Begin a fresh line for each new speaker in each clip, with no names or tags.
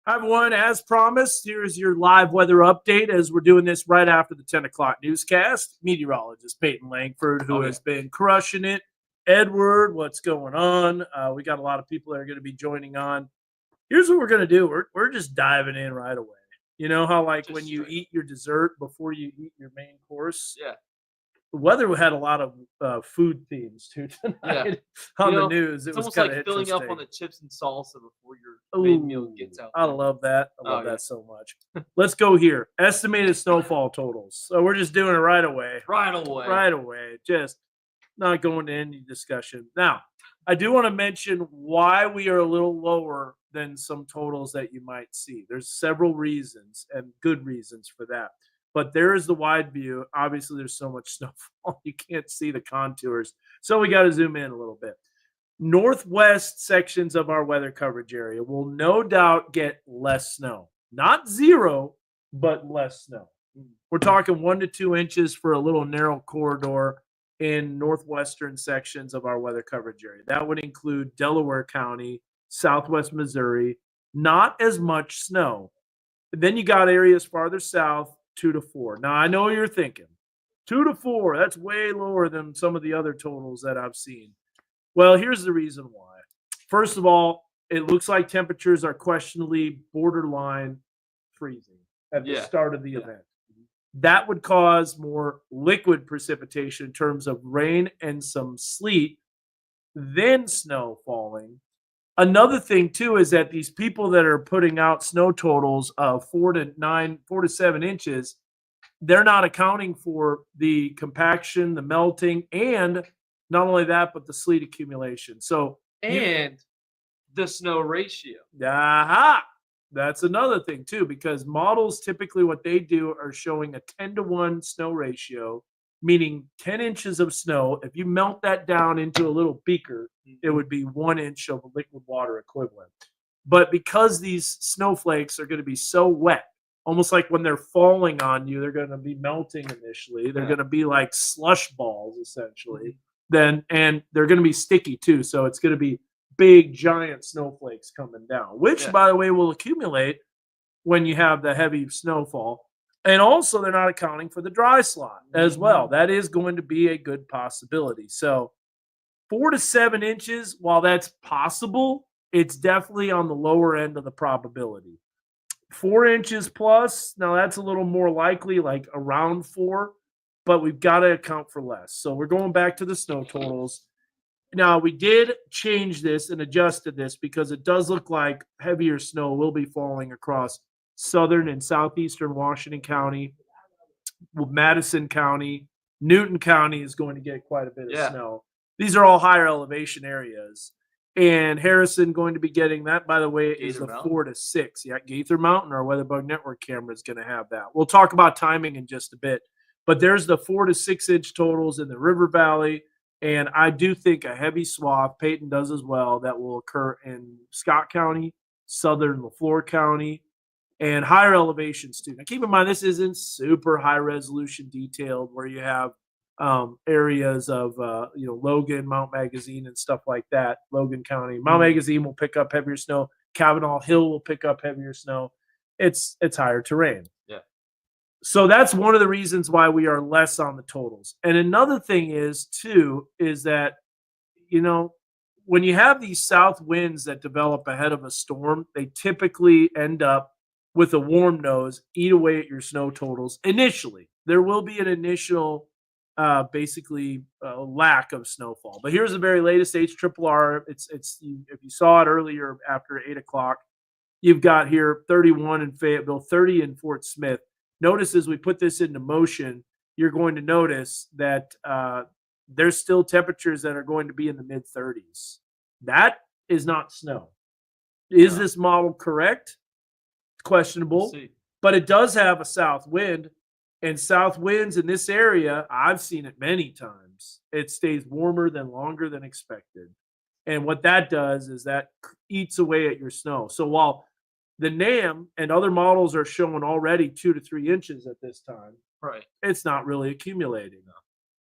Hi, everyone. As promised, here's your live weather update as we're doing this right after the 10 o'clock newscast. Meteorologist Peyton Langford, who has been crushing it. Edward, what's going on? We got a lot of people that are going to be joining on. Here's what we're going to do. We're just diving in right away. You know how, like, when you eat your dessert before you eat your main course?
Yeah.
The weather had a lot of food themes too tonight on the news. It
It's
was
almost
kind
like
of
filling up
interesting.
on the chips and salsa before your main meal gets out
I
there.
love that. I love
yeah.
that so much. Let's go here. Estimated snowfall totals. So we're just doing it right away. Right away. Just not going to any discussion. Now, I do want to mention why we are a little lower than some totals that you might see. There's several reasons and good reasons for that. But there is the wide view. Obviously, there's so much snowfall, you can't see the contours. So we got to zoom in a little bit. Northwest sections of our weather coverage area will no doubt get less snow. Not zero, but less snow. We're talking 1 to 2 inches for a little narrow corridor in northwestern sections of our weather coverage area. That would include Delaware County, southwest Missouri, not as much snow. Then you got areas farther south, 2 to 4. Now, I know what you're thinking. 2 to 4, that's way lower than some of the other totals that I've seen. Well, here's the reason why. First of all, it looks like temperatures are questionably borderline freezing at the start of the event. That would cause more liquid precipitation in terms of rain and some sleet, then snow falling. Another thing, too, is that these people that are putting out snow totals of 4 to 7 inches, they're not accounting for the compaction, the melting, and not only that, but the sleet accumulation. So
and the snow ratio.
Aha! That's another thing too, because models typically what they do are showing a 10-to-1 snow ratio, meaning 10 inches of snow. If you melt that down into a little beaker, it would be 1 inch of liquid water equivalent. But because these snowflakes are going to be so wet, almost like when they're falling on you, they're going to be melting initially. They're going to be like slush balls essentially. And they're going to be sticky too. So it's going to be big giant snowflakes coming down, which by the way will accumulate when you have the heavy snowfall. And also they're not accounting for the dry slot as well. That is going to be a good possibility. So 4 to 7 inches, while that's possible, it's definitely on the lower end of the probability. 4 inches plus, now that's a little more likely, like around 4, but we've got to account for less. So we're going back to the snow totals. Now, we did change this and adjusted this because it does look like heavier snow will be falling across southern and southeastern Washington County, Madison County. Newton County is going to get quite a bit of snow. These are all higher elevation areas. And Harrison going to be getting that, by the way, is the 4 to 6. Yeah, Gaither Mountain, our WeatherBug Network camera is going to have that. We'll talk about timing in just a bit. But there's the 4 to 6 inch totals in the River Valley. And I do think a heavy swath, Peyton does as well, that will occur in Scott County, southern LaFleur County, and higher elevations too. Now, keep in mind, this isn't super high resolution detailed where you have areas of, Logan, Mount Magazine, and stuff like that. Logan County, Mount Magazine will pick up heavier snow. Kavanaugh Hill will pick up heavier snow. It's higher terrain.
Yeah.
So that's one of the reasons why we are less on the totals. And another thing is that, when you have these south winds that develop ahead of a storm, they typically end up with a warm nose, eat away at your snow totals. Initially, there will be an initial, lack of snowfall. But here's the very latest HRRR. It's if you saw it earlier after 8 o'clock, you've got here 31 in Fayetteville, 30 in Fort Smith. Notice as we put this into motion, you're going to notice that there's still temperatures that are going to be in the mid-30s. That is not snow. Is this model correct? It's questionable, but it does have a south wind, and south winds in this area, I've seen it many times. It stays warmer than longer than expected. And what that does is that eats away at your snow. So while the NAM and other models are showing already 2 to 3 inches at this time, it's not really accumulating.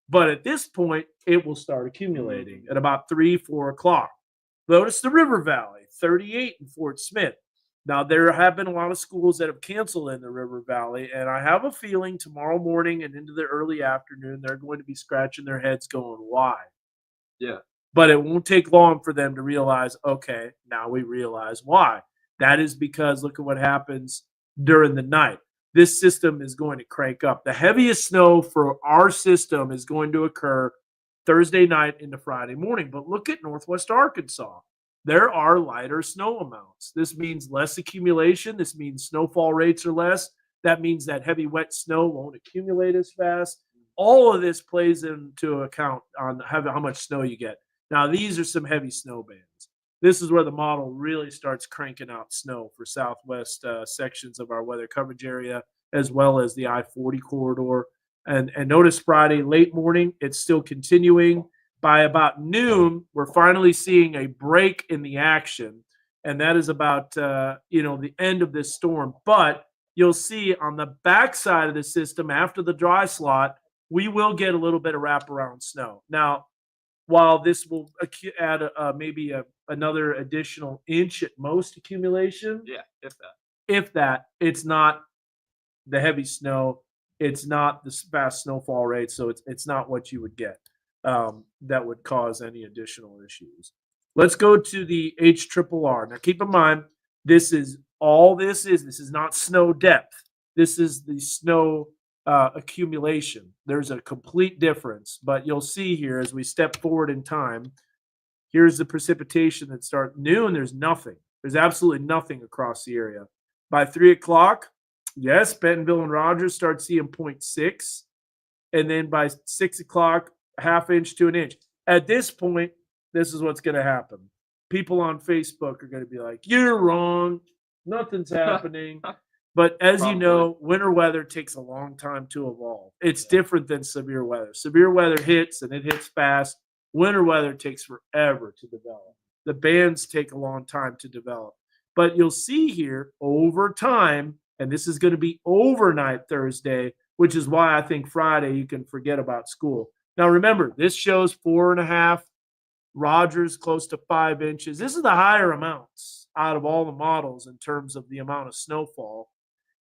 But at this point, it will start accumulating at about 3, 4 o'clock. Notice the River Valley, 38 in Fort Smith. Now, there have been a lot of schools that have canceled in the River Valley, and I have a feeling tomorrow morning and into the early afternoon, they're going to be scratching their heads going, why?
Yeah.
But it won't take long for them to realize, okay, now we realize why. That is because look at what happens during the night. This system is going to crank up. The heaviest snow for our system is going to occur Thursday night into Friday morning. But look at Northwest Arkansas. There are lighter snow amounts. This means less accumulation. This means snowfall rates are less. That means that heavy, wet snow won't accumulate as fast. All of this plays into account on how much snow you get. Now, these are some heavy snow bands. This is where the model really starts cranking out snow for southwest sections of our weather coverage area, as well as the I-40 corridor. And notice Friday late morning, it's still continuing. By about noon, we're finally seeing a break in the action, and that is about the end of this storm. But you'll see on the backside of the system after the dry slot, we will get a little bit of wraparound snow. Now, while this will add maybe another additional inch at most accumulation,
Yeah,
if that, it's not the heavy snow, it's not the fast snowfall rate, so it's not what you would get that would cause any additional issues. Let's go to the HRRR. Now, keep in mind, this is not snow depth. This is the snow accumulation. There's a complete difference, but you'll see here as we step forward in time, here's the precipitation that starts noon. There's nothing. There's absolutely nothing across the area. By 3 o'clock, yes, Bentonville and Rogers start seeing 0.6. And then by 6 o'clock, ½ inch to an inch. At this point, this is what's going to happen. People on Facebook are going to be like, you're wrong. Nothing's happening. But as you know, winter weather takes a long time to evolve. It's different than severe weather. Severe weather hits and it hits fast. Winter weather takes forever to develop. The bands take a long time to develop. But you'll see here over time, and this is going to be overnight Thursday, which is why I think Friday you can forget about school. Now remember, this shows 4.5, Rogers close to 5 inches. This is the higher amounts out of all the models in terms of the amount of snowfall.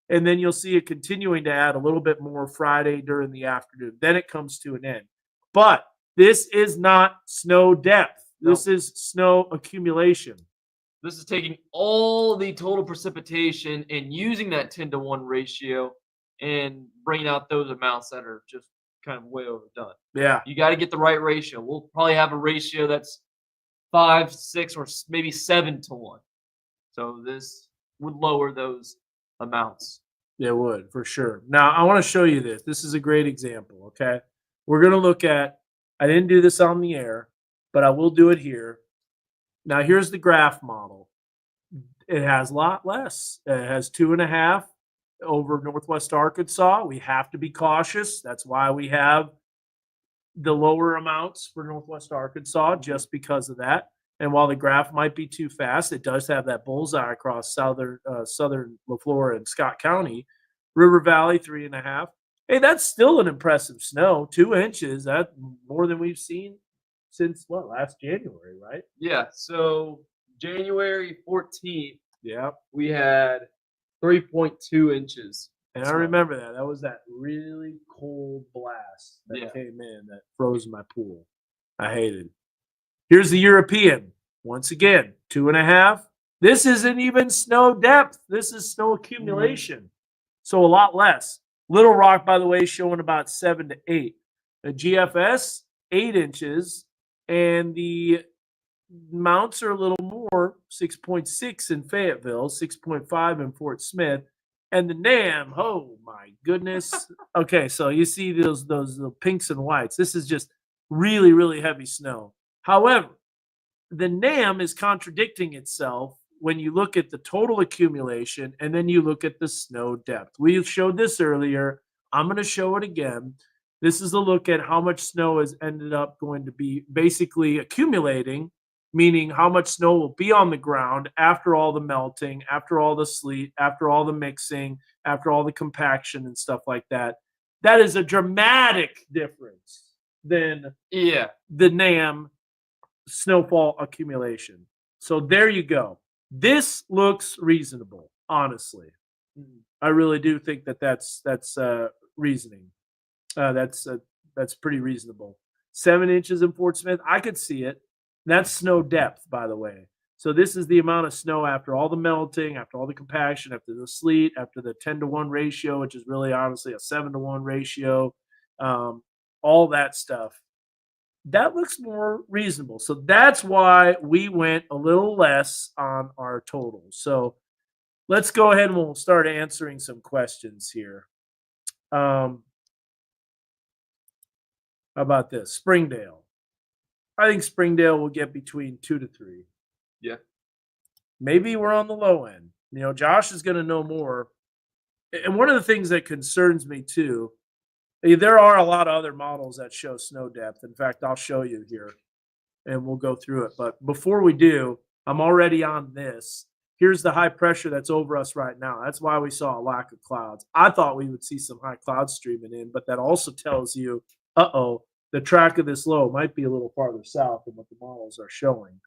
And then you'll see it continuing to add a little bit more Friday during the afternoon. Then it comes to an end. But this is not snow depth. This is snow accumulation.
This is taking all the total precipitation and using that 10-to-1 ratio and bringing out those amounts that are just kind of way overdone.
Yeah.
You got to get the right ratio. We'll probably have a ratio that's 5, 6, or maybe 7-to-1. So this would lower those amounts.
It would, for sure. Now, I want to show you this. This is a great example, okay? We're going to look at, I didn't do this on the air, but I will do it here. Now, here's the graph model. It has a lot less. It has 2.5 over Northwest Arkansas. We have to be cautious. That's why we have the lower amounts for Northwest Arkansas, just because of that. And while the graph might be too fast, it does have that bullseye across southern LaFleur and Scott County. River Valley, 3.5. Hey, that's still an impressive snow. 2 inches. That's more than we've seen since last January, right?
Yeah. So January 14th,
Yeah.
we had 3.2 inches.
And I remember that. That was that really cold blast that came in that froze my pool. I hated. Here's the European. Once again, 2.5. This isn't even snow depth. This is snow accumulation. So a lot less. Little Rock, by the way, showing about 7 to 8. The GFS, 8 inches. And the mounts are a little more, 6.6 in Fayetteville, 6.5 in Fort Smith. And the NAM, oh my goodness. Okay, so you see those pinks and whites. This is just really, really heavy snow. However, the NAM is contradicting itself when you look at the total accumulation and then you look at the snow depth. We showed this earlier. I'm going to show it again. This is a look at how much snow has ended up going to be basically accumulating, meaning how much snow will be on the ground after all the melting, after all the sleet, after all the mixing, after all the compaction and stuff like that. That is a dramatic difference than the NAM snowfall accumulation. So there you go. This looks reasonable, honestly. I really do think that that's reasoning. That's pretty reasonable. 7 inches in Fort Smith, I could see it. That's snow depth, by the way. So this is the amount of snow after all the melting, after all the compaction, after the sleet, after the 10-to-1 ratio, which is really honestly a 7-to-1 ratio, um, all that stuff. That looks more reasonable. So that's why we went a little less on our totals. So let's go ahead and we'll start answering some questions here. How about this? Springdale. I think Springdale will get between 2 to 3.
Yeah.
Maybe we're on the low end. Josh is going to know more. And one of the things that concerns me too, there are a lot of other models that show snow depth. In fact, I'll show you here and we'll go through it. But before we do, I'm already on this. Here's the high pressure that's over us right now. That's why we saw a lack of clouds. I thought we would see some high clouds streaming in, but that also tells you, the track of this low might be a little farther south than what the models are showing.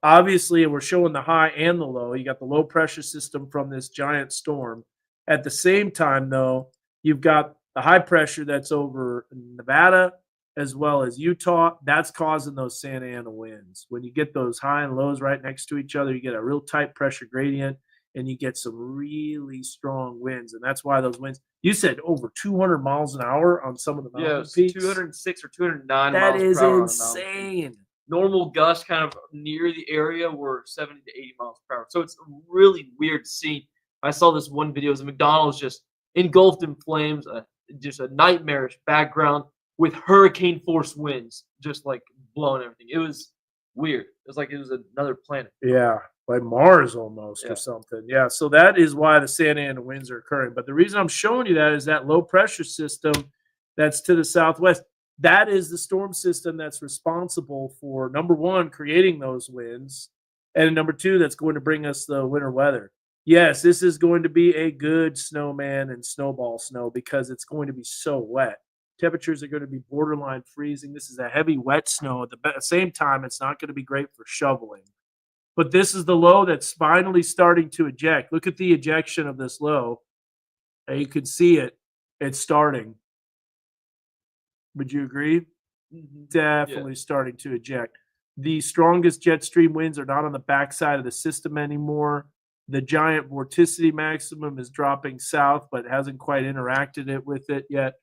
Obviously, we're showing the high and the low. You got the low pressure system from this giant storm. At the same time, though, you've got the high pressure that's over Nevada as well as Utah. That's causing those Santa Ana winds. When you get those high and lows right next to each other, you get a real tight pressure gradient and you get some really strong winds. And that's why those winds, you said over 200 miles an hour on some of the mountain peaks.
206 or 209
That
miles
is
per hour on the mountain peak.
insane.
Normal gusts kind of near the area were 70 to 80 miles per hour. So it's really weird to see. I saw this one video. It was McDonald's just engulfed in flames, just a nightmarish background with hurricane force winds, just like blowing everything. It was weird. It was like it was another planet.
Yeah, like Mars almost or something. Yeah, so that is why the Santa Ana winds are occurring. But the reason I'm showing you that is that low pressure system that's to the southwest. That is the storm system that's responsible for, number one, creating those winds, and number two, that's going to bring us the winter weather. Yes, this is going to be a good snowman and snowball snow because it's going to be so wet. Temperatures are going to be borderline freezing. This is a heavy, wet snow. At the same time, it's not going to be great for shoveling. But this is the low that's finally starting to eject. Look at the ejection of this low. And you can see it. It's starting. Would you agree? Definitely starting to eject. The strongest jet stream winds are not on the backside of the system anymore. The giant vorticity maximum is dropping south, but hasn't quite interacted it with it yet.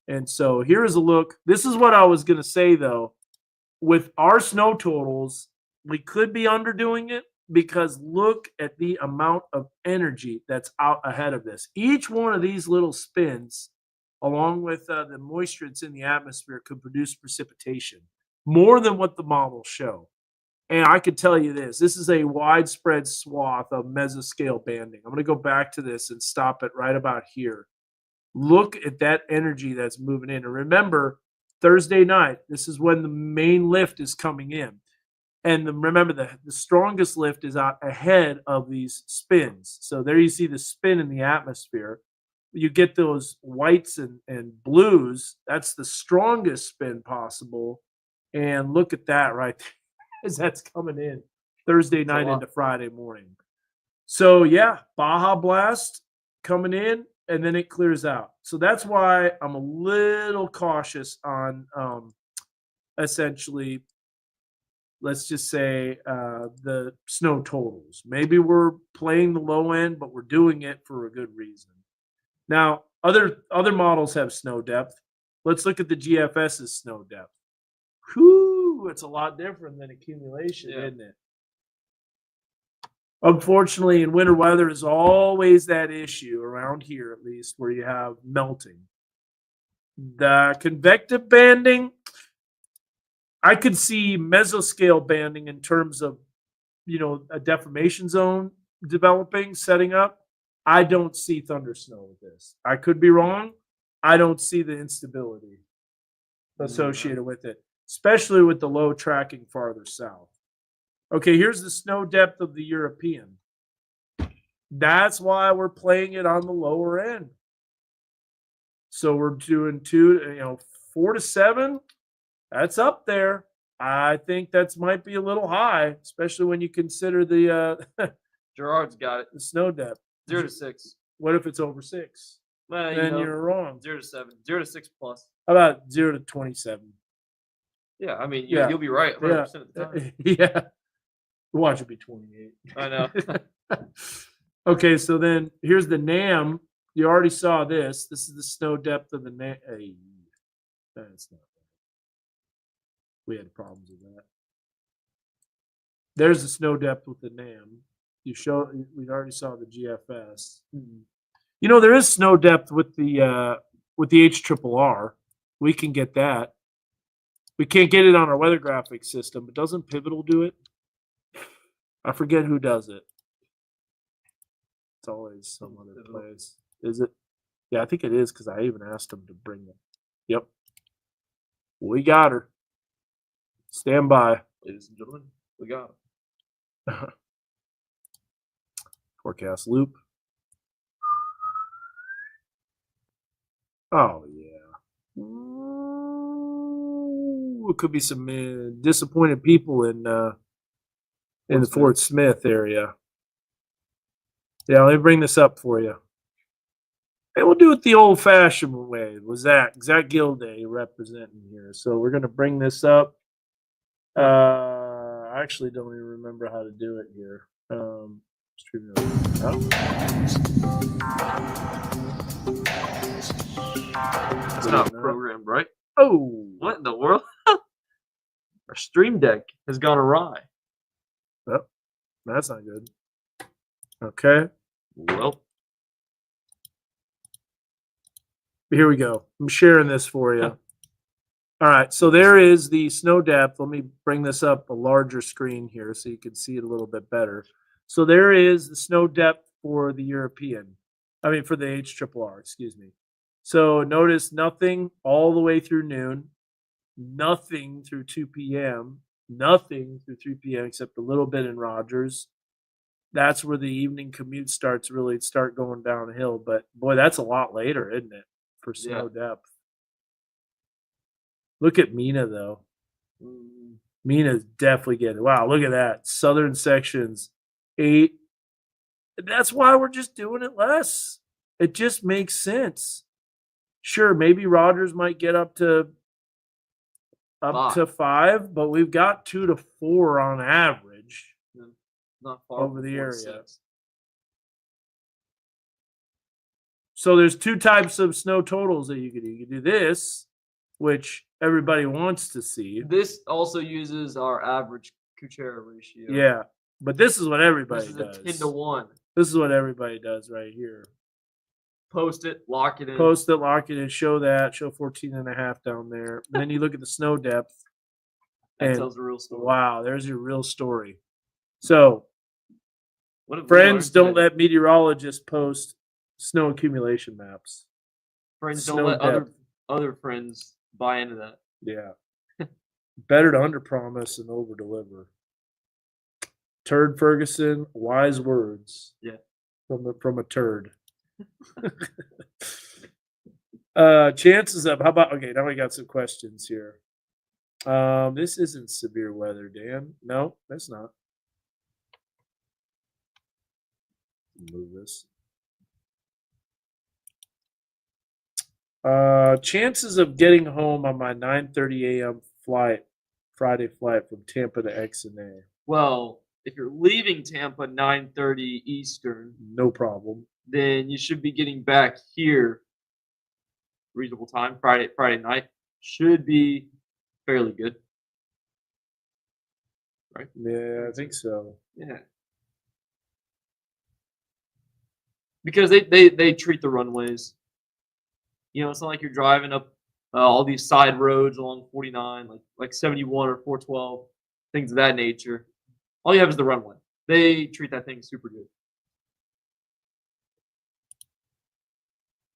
And so here's a look. This is what I was going to say, though. With our snow totals, we could be underdoing it because look at the amount of energy that's out ahead of this. Each one of these little spins, along with the moisture that's in the atmosphere, could produce precipitation more than what the models show. And I could tell you this is a widespread swath of mesoscale banding. I'm going to go back to this and stop it right about here. Look at that energy that's moving in. And remember, Thursday night, this is when the main lift is coming in. And remember, the strongest lift is out ahead of these spins. So there you see the spin in the atmosphere. You get those whites and blues. That's the strongest spin possible. And look at that right there as that's coming in Thursday night into Friday morning. So, yeah, Baja Blast coming in, and then it clears out. So that's why I'm a little cautious on essentially, let's just say, the snow totals. Maybe we're playing the low end, but we're doing it for a good reason. Now, other models have snow depth. Let's look at the GFS's snow depth. Whew, it's a lot different than accumulation, isn't it? Unfortunately, in winter weather is always that issue around here, at least, where you have melting. The convective banding, I could see mesoscale banding in terms of, a deformation zone developing, setting up. I don't see thunder snow with this. I could be wrong. I don't see the instability associated with it, especially with the low tracking farther south. Okay, here's the snow depth of the European. That's why we're playing it on the lower end. So we're doing 4 to 7. That's up there. I think that's might be a little high, especially when you consider the
Gerard's got it.
the snow depth.
0 to 6.
What if it's over 6?
Well,
Then you're wrong.
0 to 7. 0 to 6 plus.
How about 0 to 27?
Yeah, I mean,
Yeah.
you'll be right 100%
Yeah.
of the time.
Yeah. Watch it be 28.
I know.
Okay, so then here's the NAM. You already saw this. This is the snow depth of the NAM. Hey, that's not bad. We had problems with that. There's the snow depth with the NAM. We already saw the GFS. You know, there is snow depth with the HRRR. We can get that. We can't get it on our weather graphics system, but doesn't Pivotal do it? I forget who does it. It's always some other place. Is it? Yeah, I think it is because I even asked them to bring it. Yep. We got her. Stand by.
Ladies and gentlemen, we got it.
Forecast loop. Oh, yeah. Ooh, it could be some disappointed people in the Fort Smith area. Yeah, let me bring this up for you. And we'll do it the old-fashioned way. Was Zach Gilday representing here? So we're going to bring this up. I actually don't even remember how to do it here.
It's not programmed, right?
Oh,
What in the world? Our stream deck has gone awry.
oh, that's not good. Okay.
Well,
Here we go. I'm sharing this for you. All right, so there is the snow depth. Let me bring this up a larger screen here so you can see it a little bit better. So there is the snow depth for the for the HRRR, excuse me. So notice nothing all the way through noon, nothing through 2 p.m., nothing through 3 p.m. except a little bit in Rogers. That's where the evening commute start going downhill. But boy, that's a lot later, isn't it, for snow depth? Look at Mina, though. Mina's definitely getting. Wow, look at that. Southern sections, 8. That's why we're just doing it less. It just makes sense. Sure, maybe Rogers might get up to 5, but we've got 2 to 4 on average.
Not far
over the area. So there's 2 types of snow totals that you can do. You can do this, which everybody wants to see.
This also uses our average Kuchera ratio.
Yeah, but this is what everybody does.
This is a 10 to 1.
This is what everybody does right here.
Post it, lock it in.
Post it, lock it in, show 14.5 down there. And then you look at the snow depth.
That tells a real story.
Wow, there's your real story. So, friends, don't let meteorologists post snow accumulation maps.
Friends, don't let other friends buy into that.
Yeah. Better to underpromise and overdeliver. Turd Ferguson, wise words.
Yeah.
From a turd. Chances of how about now we got some questions here. This isn't severe weather, Dan. No, that's not. Move this. Chances of getting home on my 9:30 a.m. Friday flight from Tampa to XNA.
Well, if you're leaving Tampa 9:30 Eastern,
no problem.
Then you should be getting back here reasonable time. Friday night should be fairly good, right?
Yeah, I think so.
Yeah, because they treat the runways. You know, it's not like you're driving up all these side roads along 49, like 71 or 412, things of that nature. All you have is the runway. They treat that thing super good.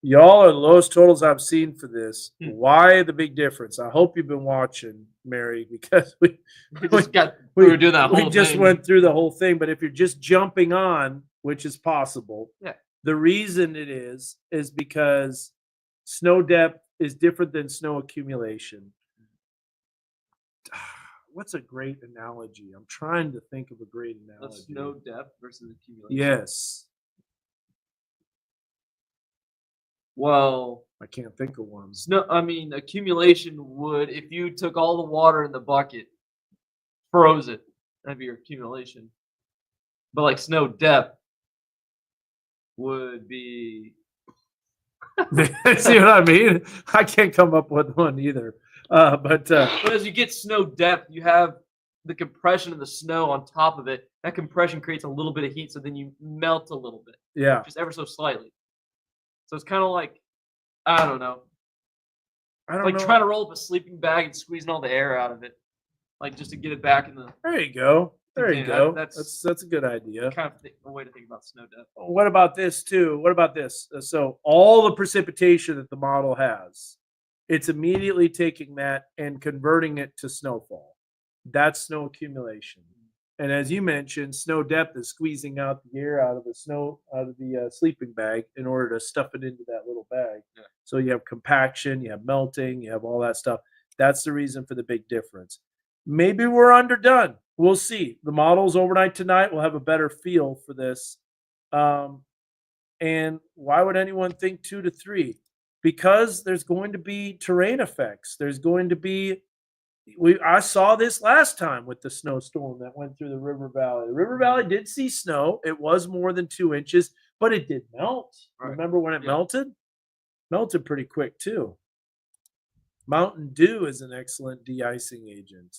Y'all are the lowest totals I've seen for this. Why the big difference? I hope you've been watching, Mary, because we just went through the whole thing. But if you're just jumping on, which is possible, the reason it is because snow depth is different than snow accumulation. what's a great analogy? I'm trying to think of a great
The
analogy.
snow depth versus accumulation.
Yes.
Well,
I can't think of one.
accumulation would, if you took all the water in the bucket, froze it, that'd be your accumulation. But like snow depth would be
See what I mean? I can't come up with one either. But
But as you get snow depth, you have the compression of the snow on top of it. That compression creates a little bit of heat, so then you melt a little bit,
yeah,
just ever so slightly. So it's kind of like, I don't know,
I don't
like
know.
trying to roll up a sleeping bag and squeezing all the air out of it, like just to get it back in the
There you go. There you
container.
go. That's a good idea.
kind of a way to think about snow depth.
What about this too? What about this? So all the precipitation that the model has, it's immediately taking that and converting it to snowfall. That's snow accumulation. And as you mentioned, snow depth is squeezing out the air out of the snow, out of the sleeping bag in order to stuff it into that little bag.
Yeah.
So you have compaction, you have melting, you have all that stuff. That's the reason for the big difference. Maybe we're underdone. We'll see. The models overnight tonight will have a better feel for this. And why would anyone think 2 to 3? Because there's going to be terrain effects. There's going to be I saw this last time with the snowstorm that went through the river valley. The river valley did see snow. It was more than 2 inches, but it did melt.
Right.
Remember when it
Yeah.
melted? Melted pretty quick too. Mountain Dew is an excellent de-icing agent.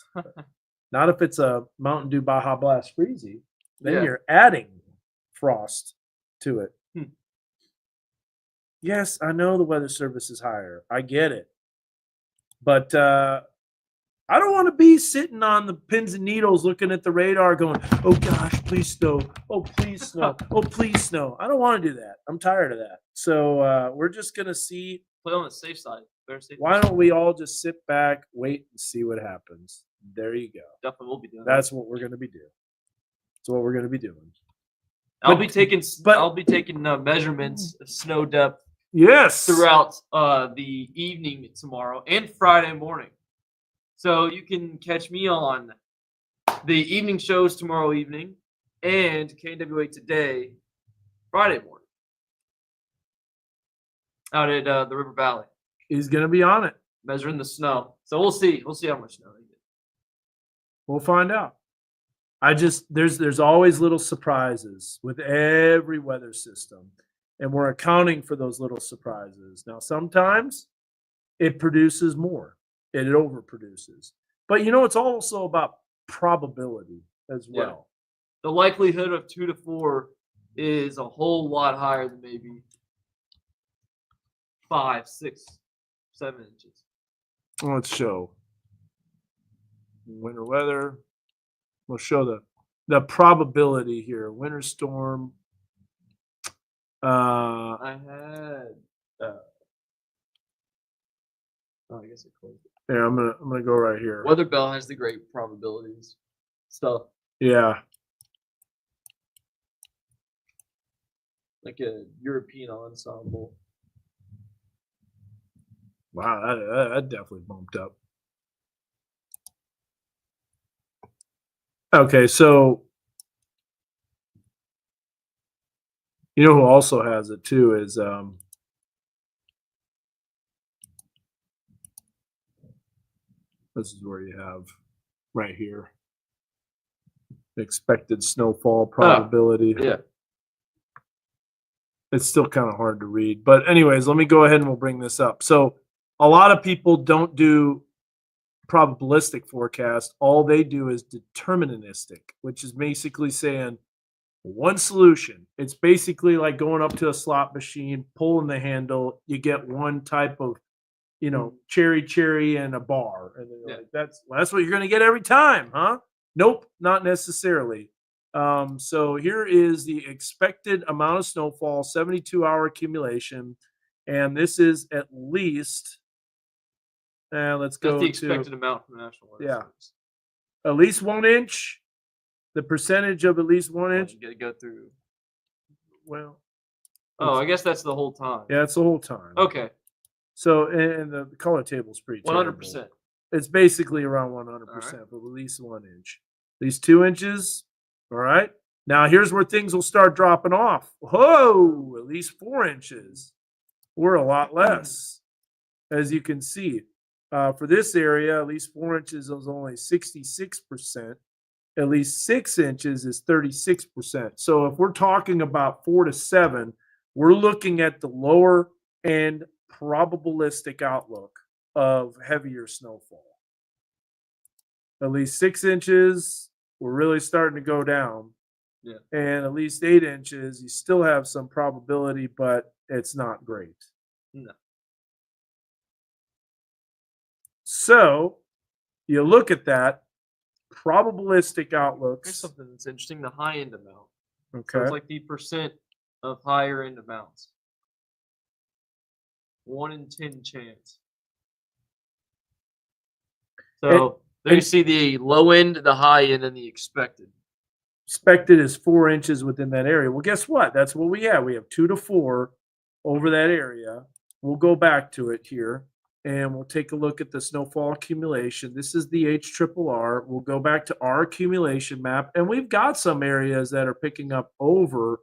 Not if it's a Mountain Dew Baja Blast Freezy. Then
Yeah.
you're adding frost to it. Yes, I know the Weather Service is higher. I get it. But I don't want to be sitting on the pins and needles looking at the radar going, oh gosh, please snow. Oh, please snow. Oh, please snow. I don't want to do that. I'm tired of that. So we're just going to see.
Play on the safe side. Better safe.
Why don't we all just sit back, wait, and see what happens? There you go.
Definitely will be doing
That's what we're going to be doing. That's what we're going to be doing.
I'll be taking measurements of snow depth
Yes.
throughout the evening tomorrow and Friday morning. So you can catch me on the evening shows tomorrow evening and KWA Today Friday morning out at the River Valley.
He's going to be on it.
Measuring the snow. So we'll see. We'll see how much snow they get.
We'll find out. There's always little surprises with every weather system, and we're accounting for those little surprises. Now, sometimes it produces more, it overproduces. But it's also about probability as well.
The likelihood of 2 to 4 is a whole lot higher than maybe 5, 6, 7 inches.
Let's show winter weather. We'll show the probability here. Winter storm.
I had. I guess it closed.
Yeah, I'm gonna go right here.
Weather Bell has the great probabilities stuff,
Yeah.
like a European ensemble.
Wow, that definitely bumped up. Okay, so who also has it too is this is where you have right here expected snowfall probability.
Yeah.
It's still kind of hard to read, but anyways, let me go ahead and we'll bring this up. So a lot of people don't do probabilistic forecast. All they do is deterministic, which is basically saying one solution. It's basically like going up to a slot machine, pulling the handle, you get one type of cherry and a bar, and then you're like, that's what you're going to get every time, huh? Nope, not necessarily. So here is the expected amount of snowfall, 72-hour accumulation, and this is at least. Let's go.
That's the expected amount from the National Weather Service.
At least 1 inch. The percentage of at least 1 inch.
You got to go through.
Well.
I guess that's the whole time.
Yeah, it's the whole time.
Okay.
So, and the color table is pretty
100%.
It's basically around 100%, but at least 1 inch. At least 2 inches. All right. Now here's where things will start dropping off. Whoa, at least 4 inches. We're a lot less, as you can see. For this area, at least 4 inches is only 66%. At least 6 inches is 36%. So if we're talking about 4 to 7, we're looking at the lower end probabilistic outlook of heavier snowfall. At least 6 inches, we're really starting to go down.
Yeah.
And at least 8 inches, you still have some probability, but it's not great.
No.
So you look at that probabilistic
Here's
outlooks.
something that's interesting: the high end amount. So
Okay.
it's like the percent of higher end amounts. 1 in 10 chance. So there you see the low end, the high end, and the expected.
Expected is 4 inches within that area. Well, guess what? That's what we have. We have 2 to 4 over that area. We'll go back to it here and we'll take a look at the snowfall accumulation. This is the HRRR. We'll go back to our accumulation map, and we've got some areas that are picking up over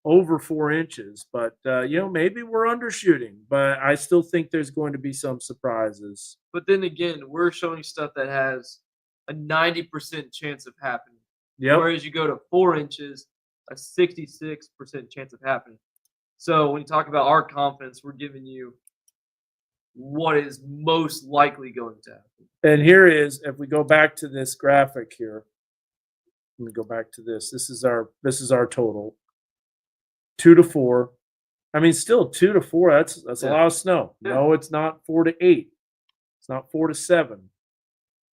4 inches, but maybe we're undershooting, but I still think there's going to be some surprises.
But then again, we're showing stuff that has a 90% chance of happening.
Yep.
Whereas you go to 4 inches, a 66% chance of happening. So when you talk about our confidence, we're giving you what is most likely going to happen.
And here is, if we go back to this graphic here, let me go back to this. This is our total. 2 to 4. I mean, still 2 to 4. That's a lot of snow.
Yeah.
No, it's not 4 to 8. It's not 4 to 7.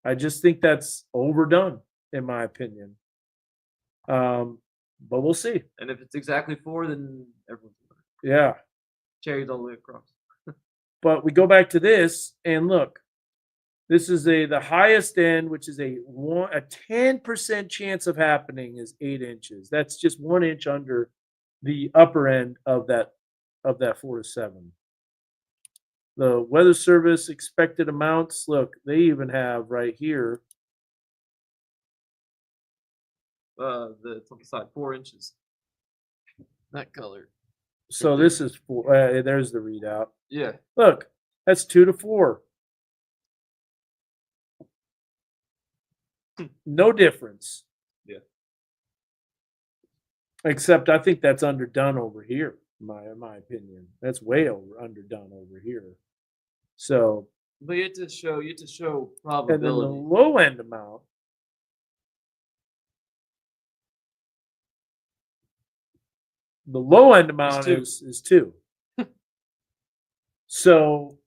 I just think that's overdone, in my opinion. But we'll see.
And if it's exactly 4, then everyone's winning.
Yeah.
Cherries all the way across.
But we go back to this and look. This is the highest end, which is a 10% chance of happening is 8 inches. That's just 1 inch under the upper end of that 4 to 7. The Weather Service expected amounts, look, they even have right here.
It's on the side, 4 inches. That color.
So this is 4. There's the readout.
Yeah.
Look, that's 2 to 4. No difference.
Yeah.
Except I think that's underdone over here, in my opinion. That's way underdone over here. So,
but you have to show
and then
probability.
the low end amount. The low end amount is 2. So,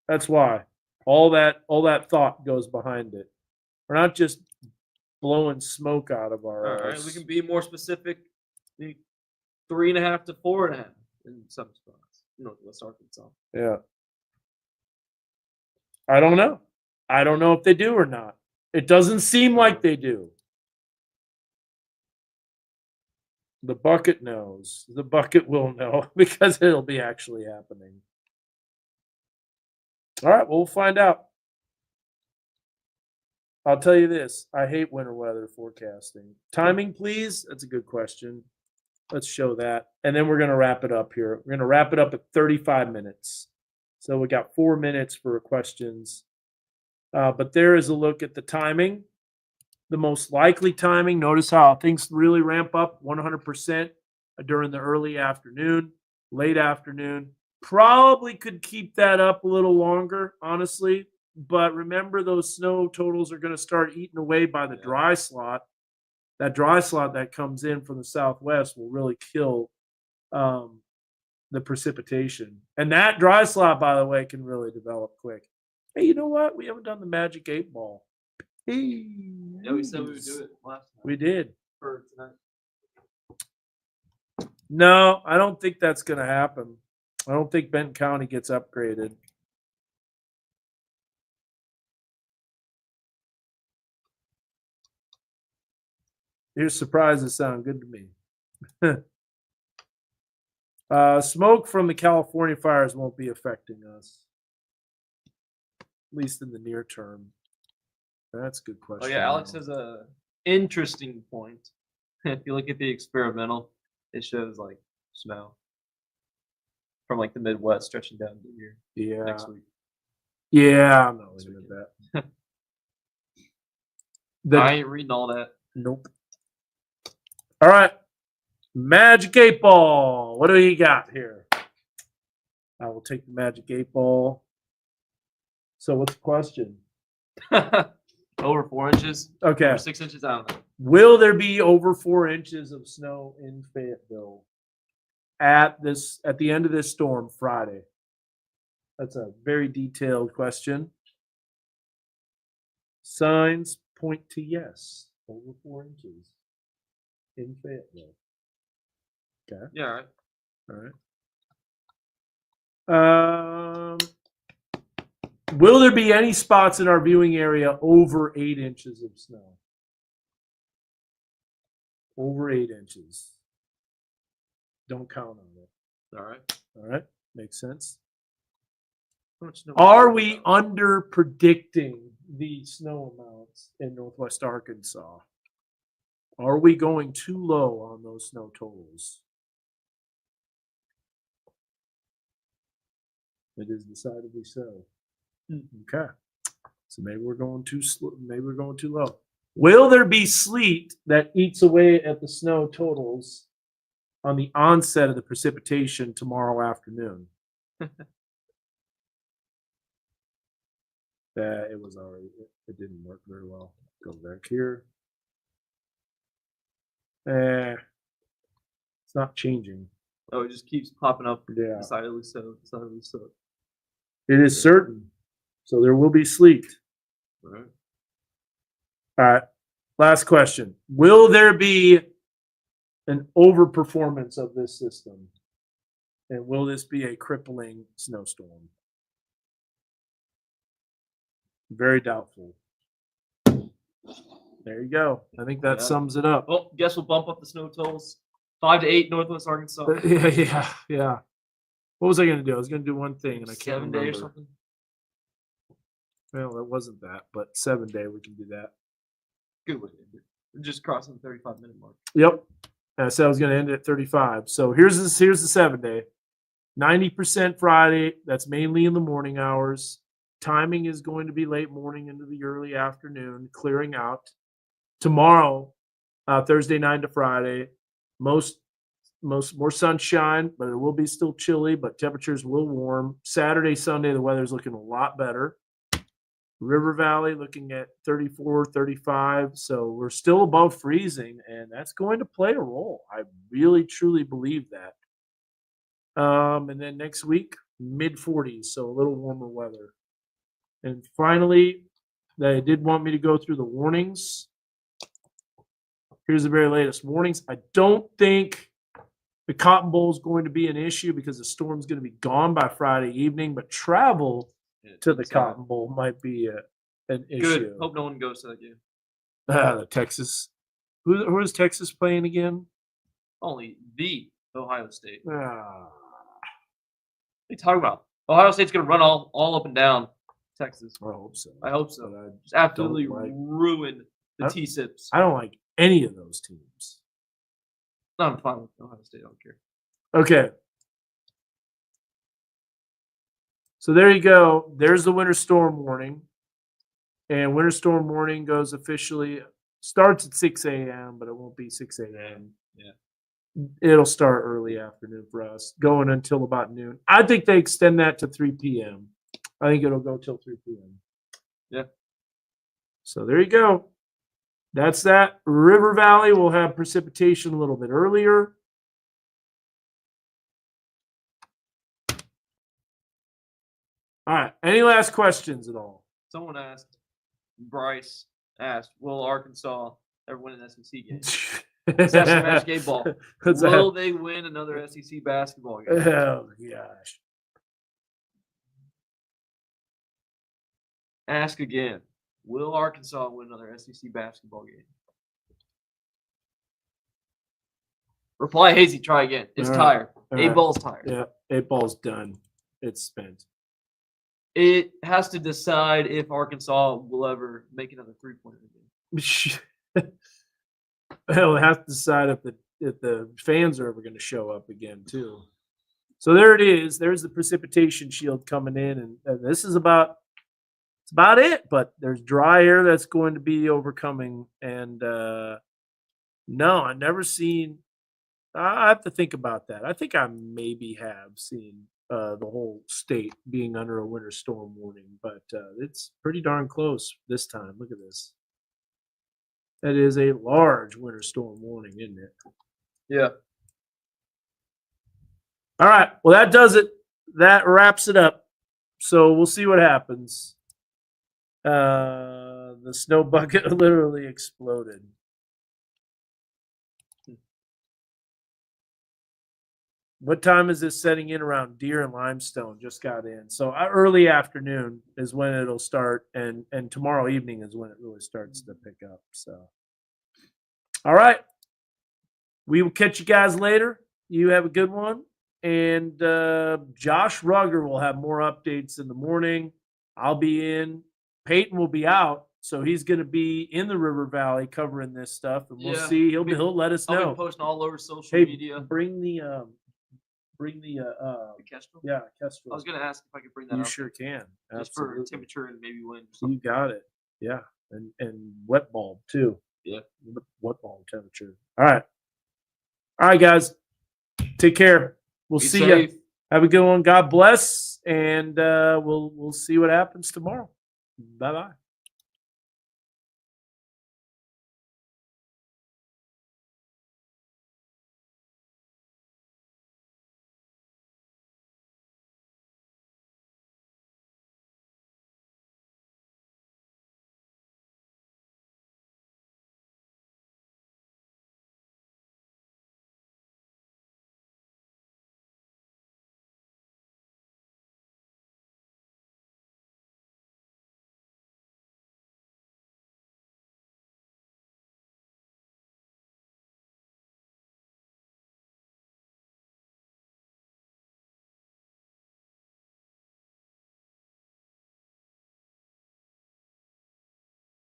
that's why all that thought goes behind it. We're not just blowing smoke out of our
All right,
ass.
we can be more specific. 3.5 to 4.5 in some spots. Northwest Arkansas.
Yeah. I don't know. I don't know if they do or not. It doesn't seem like they do. The bucket knows. The bucket will know because it'll be actually happening. All right, well, we'll find out. I'll tell you this. I hate winter weather forecasting. Timing, please? That's a good question. Let's show that. And then we're going to wrap it up here. We're going to wrap it up at 35 minutes. So we got 4 minutes for questions. But there is a look at the timing. The most likely timing. Notice how things really ramp up 100% during the early afternoon, late afternoon. Probably could keep that up a little longer, honestly. But remember, those snow totals are going to start eating away by the dry slot. That dry slot that comes in from the southwest will really kill the precipitation. And that dry slot, by the way, can really develop quick. Hey, you know what? We haven't done the magic 8 ball. Hey,
Yeah, we said we would do it last time.
We did.
For tonight.
No, I don't think that's going to happen. I don't think Benton County gets upgraded. Your surprises sound good to me. Smoke from the California fires won't be affecting us. least in the near term. That's a good
Oh
question.
yeah, Alex
though.
has a interesting point. If you look at the experimental, it shows like snow from like the Midwest stretching down to here
Yeah.
next week.
Yeah, I'm not looking at that.
I ain't reading all that.
Nope. All right. Magic 8 Ball. What do you got here? I will take the Magic 8 Ball. So what's the question?
Over 4 inches.
Okay.
Over 6 inches. I don't know.
Will there be over 4 inches of snow in Fayetteville at the end of this storm Friday? That's a very detailed question. Signs point to yes. Over 4 inches in Fayetteville. Okay.
Yeah. All
All
right.
right. Will there be any spots in our viewing area over 8 inches of snow? Over 8 inches. Don't count on it.
All right.
All right. Makes sense.
How much snow
Are
is
we
there?
under predicting the snow amounts in Northwest Arkansas? Are we going too low on those snow totals? It is decidedly so. Okay. So maybe we're going too slow. Maybe we're going too low. Will there be sleet that eats away at the snow totals on the onset of the precipitation tomorrow afternoon? It was already. It didn't work very well. Go back here. It's not changing.
Oh, it just keeps popping up.
Yeah.
Decidedly so. Decidedly so.
It is certain. So there will be sleet.
All right.
All right. Last question. Will there be an overperformance of this system? And will this be a crippling snowstorm? Very doubtful. There you go. I think that sums it up.
Well, guess we'll bump up the snow totals. 5 to 8 Northwest Arkansas.
Yeah. What was I going to do? I was going to do one thing, and I can't
7
remember.
day or something.
Well, it wasn't that, but 7 day we can do that.
Good way to end it. We're just crossing the 35-minute mark.
Yep. And I said I was going to end it at 35. So here's the 7 day. 90% Friday. That's mainly in the morning hours. Timing is going to be late morning into the early afternoon, clearing out. Tomorrow, Thursday 9 to Friday, most more sunshine, but it will be still chilly, but temperatures will warm. Saturday, Sunday, the weather's looking a lot better. River Valley looking at 34, 35. So we're still above freezing, and that's going to play a role. I really, truly believe that. And then next week, mid 40s, so a little warmer weather. And finally, they did want me to go through the warnings. Here's the very latest warnings. I don't think the Cotton Bowl is going to be an issue because the storm's going to be gone by Friday evening, but travel to the Cotton Bowl might be an issue.
Good. Hope no one goes to that game.
The Texas. Who is Texas playing again?
Only the Ohio State. What
Ah,
are you talking about? Ohio State's going to run all up and down Texas.
I hope so.
I hope so.
But
Just absolutely
don't like-
ruin the
I-
T-Sips.
I don't like any of those teams.
No, I'm fine with Ohio State. I don't care.
Okay. So there you go. There's the winter storm warning. And winter storm warning starts at 6 a.m., but it won't be 6 a.m.
Yeah.
It'll start early afternoon for us, going until about noon. I think they extend that to 3 p.m. I think it'll go till 3 p.m.
Yeah.
So there you go. That's that. River Valley will have precipitation a little bit earlier. All right. Any last questions at all?
Someone asked, Bryce asked, will Arkansas ever win an SEC game? Let's ask the Magic 8 Ball. Will they win another SEC basketball game?
Oh, gosh.
Ask again. Will Arkansas win another SEC basketball game? Reply hazy. Try again. It's
All right.
tired.
All
8
right.
Ball's tired.
Yeah, 8 Ball's done. It's spent.
It has to decide if Arkansas will ever make another 3-pointer game.
Well, it has to decide if the fans are ever going to show up again too. So there it is. There's the precipitation shield coming in, and this is about it's about it. But there's dry air that's going to be overcoming, and no, I've never seen. I have to think about that. I think I maybe have seen the whole state being under a winter storm warning, but it's pretty darn close this time. Look at this. That is a large winter storm warning, isn't it?
Yeah.
All right. Well, that does it. That wraps it up. So we'll see what happens. The snow bucket literally exploded. What time is this setting in around? Deer and Limestone just got in. So early afternoon is when it'll start, and tomorrow evening is when it really starts to pick up. So, all right. We will catch you guys later. You have a good one. And Josh Rugger will have more updates in the morning. I'll be in. Peyton will be out, so he's going to be in the River Valley covering this stuff, and we'll see. He'll let us know.
I'll be posting all over social media.
Bring the
Kestrel?
Yeah, Kestrel.
I was going to ask if I could bring that
You
up.
sure can.
Just for temperature and maybe wind.
You got it. Yeah, and wet bulb too.
Yeah,
wet bulb temperature. All right, guys. Take care. We'll
Be
see
safe.
you. Have a good one. God bless, and we'll see what happens tomorrow. Bye bye.